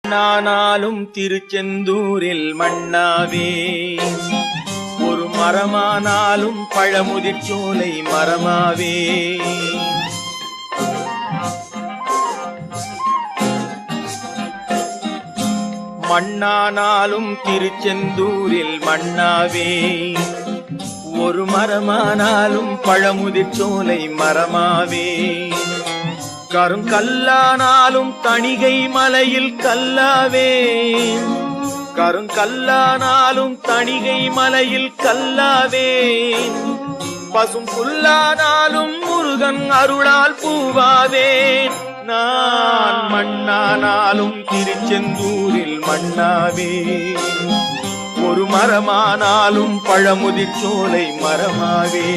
நானாலும் திருச்செந்தூரில் மண்ணாவே, ஒரு மரமானாலும் பழமுதிர்ச்சோலை மரமாவே. மண்ணானாலும் திருச்செந்தூரில் மண்ணாவே, ஒரு மரமானாலும் பழமுதிர்ச்சோலை மரமாவே. கருங்கல்லானாலும் தணிகை மலையில் கல்லாவே, கருங்கல்லானாலும் தணிகை மலையில் கல்லாவே. பசும் புல்லானாலும் முருகன் அருளால் பூவாவே. நான் மண்ணானாலும் திருச்செந்தூரில் மண்ணாவே, ஒரு மரமானாலும் பழமுதிர்ச்சோலை மரமாவே.